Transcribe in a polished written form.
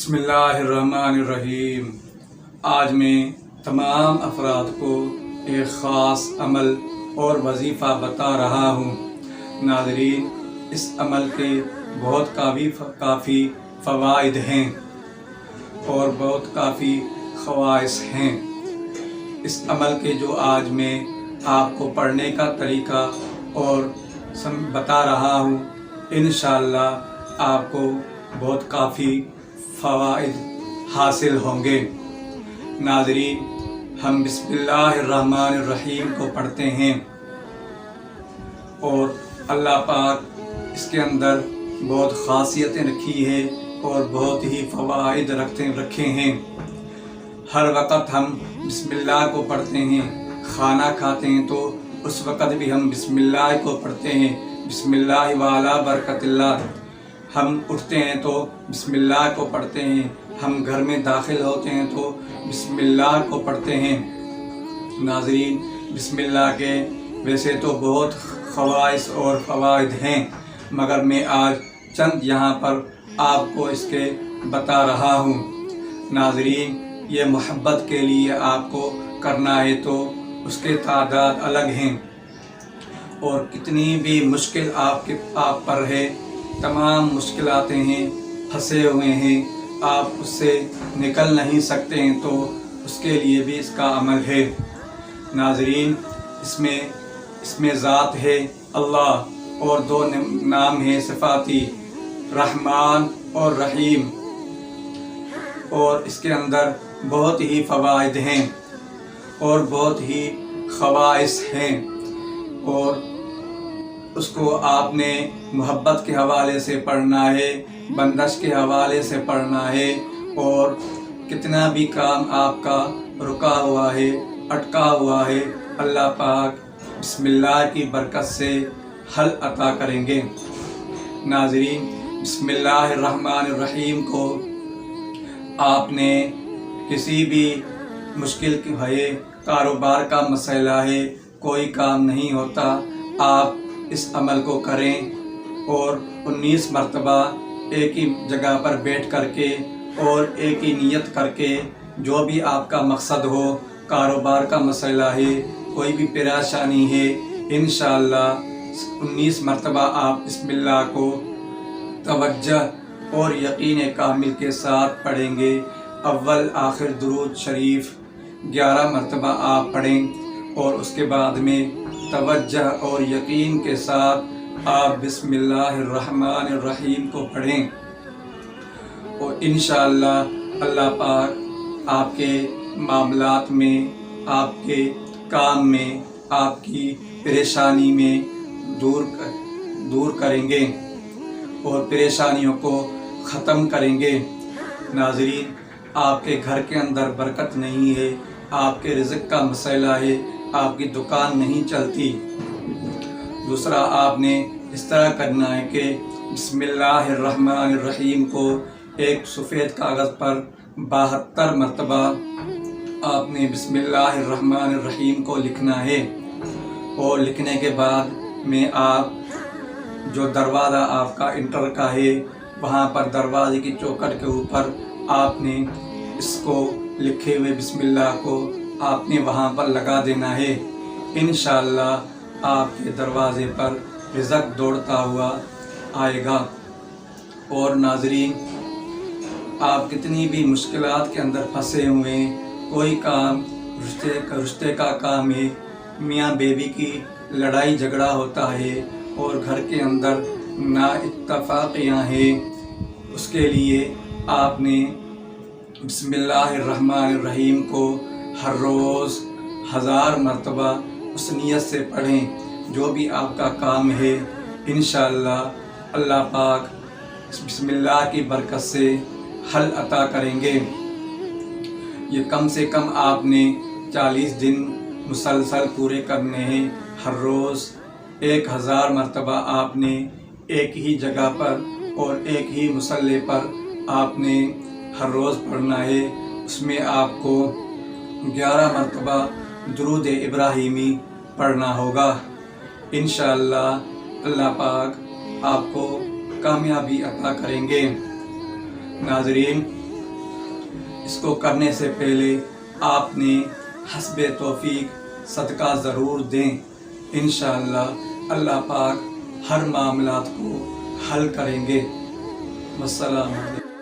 بسم اللہ الرحمن الرحیم۔ آج میں تمام افراد کو ایک خاص عمل اور وظیفہ بتا رہا ہوں۔ ناظرین، اس عمل کے بہت کافی فوائد ہیں اور بہت کافی خواص ہیں۔ اس عمل کے جو آج میں آپ کو پڑھنے کا طریقہ اور بتا رہا ہوں، انشاءاللہ آپ کو بہت کافی فوائد حاصل ہوں گے۔ ناظرین، ہم بسم اللہ الرحمن الرحیم کو پڑھتے ہیں اور اللہ پاک اس کے اندر بہت خاصیتیں رکھی ہے اور بہت ہی فوائد رکھے ہیں۔ ہر وقت ہم بسم اللہ کو پڑھتے ہیں، کھانا کھاتے ہیں تو اس وقت بھی ہم بسم اللہ کو پڑھتے ہیں، بسم اللہ وعلی برکت اللہ۔ ہم اٹھتے ہیں تو بسم اللہ کو پڑھتے ہیں، ہم گھر میں داخل ہوتے ہیں تو بسم اللہ کو پڑھتے ہیں۔ ناظرین، بسم اللہ کے ویسے تو بہت خواص اور فوائد ہیں، مگر میں آج چند یہاں پر آپ کو اس کے بتا رہا ہوں۔ ناظرین، یہ محبت کے لیے آپ کو کرنا ہے تو اس کے تعداد الگ ہیں، اور کتنی بھی مشکل آپ پر ہے، تمام مشکلات ہیں، پھنسے ہوئے ہیں، آپ اس سے نکل نہیں سکتے ہیں، تو اس کے لیے بھی اس کا عمل ہے۔ ناظرین، اس میں ذات ہے اللہ اور دو نام ہیں صفاتی، رحمان اور رحیم، اور اس کے اندر بہت ہی فوائد ہیں اور بہت ہی خواص ہیں، اور اس کو آپ نے محبت کے حوالے سے پڑھنا ہے، بندش کے حوالے سے پڑھنا ہے، اور کتنا بھی کام آپ کا رکا ہوا ہے، اٹکا ہوا ہے، اللہ پاک بسم اللہ کی برکت سے حل عطا کریں گے۔ ناظرین، بسم اللہ الرحمن الرحیم کو آپ نے کسی بھی مشکل ہے، کاروبار کا مسئلہ ہے، کوئی کام نہیں ہوتا، آپ اس عمل کو کریں اور 19 مرتبہ ایک ہی جگہ پر بیٹھ کر کے اور ایک ہی نیت کر کے، جو بھی آپ کا مقصد ہو، کاروبار کا مسئلہ ہے، کوئی بھی پریشانی ہے، انشاءاللہ 19 مرتبہ آپ بسم اللہ کو توجہ اور یقین کامل کے ساتھ پڑھیں گے۔ اول آخر درود شریف 11 مرتبہ آپ پڑھیں، اور اس کے بعد میں توجہ اور یقین کے ساتھ آپ بسم اللہ الرحمن الرحیم کو پڑھیں، اور انشاءاللہ اللہ پاک آپ کے معاملات میں، آپ کے کام میں، آپ کی پریشانی میں دور کریں گے اور پریشانیوں کو ختم کریں گے۔ ناظرین، آپ کے گھر کے اندر برکت نہیں ہے، آپ کے رزق کا مسئلہ ہے، آپ کی دکان نہیں چلتی، دوسرا آپ نے اس طرح کرنا ہے کہ بسم اللہ الرحمن الرحیم کو ایک سفید کاغذ پر 72 مرتبہ آپ نے بسم اللہ الرحمن الرحیم کو لکھنا ہے، اور لکھنے کے بعد میں آپ جو دروازہ آپ کا انٹر کا ہے، وہاں پر دروازے کی چوکھٹ کے اوپر آپ نے اس کو لکھے ہوئے بسم اللہ کو آپ نے وہاں پر لگا دینا ہے۔ انشاءاللہ آپ کے دروازے پر رزق دوڑتا ہوا آئے گا۔ اور ناظرین، آپ کتنی بھی مشکلات کے اندر پھنسے ہوئے ہیں، کوئی کام رشتے کا کام ہے، میاں بیوی کی لڑائی جھگڑا ہوتا ہے اور گھر کے اندر نا اتفاقیاں ہیں، اس کے لیے آپ نے بسم اللہ الرحمن الرحیم کو ہر روز 1000 مرتبہ اس نیت سے پڑھیں، جو بھی آپ کا کام ہے، انشاءاللہ اللہ پاک بسم اللہ کی برکت سے حل عطا کریں گے۔ یہ کم سے کم آپ نے 40 دن مسلسل پورے کرنے ہیں، ہر روز 1000 مرتبہ آپ نے ایک ہی جگہ پر اور ایک ہی مصلی پر آپ نے ہر روز پڑھنا ہے۔ اس میں آپ کو 11 مرتبہ درود ابراہیمی پڑھنا ہوگا۔ انشاءاللہ اللہ پاک آپ کو کامیابی عطا کریں گے۔ ناظرین، اس کو کرنے سے پہلے آپ نے حسب توفیق صدقہ ضرور دیں، انشاءاللہ اللہ پاک ہر معاملات کو حل کریں گے۔ والسلام علیکم۔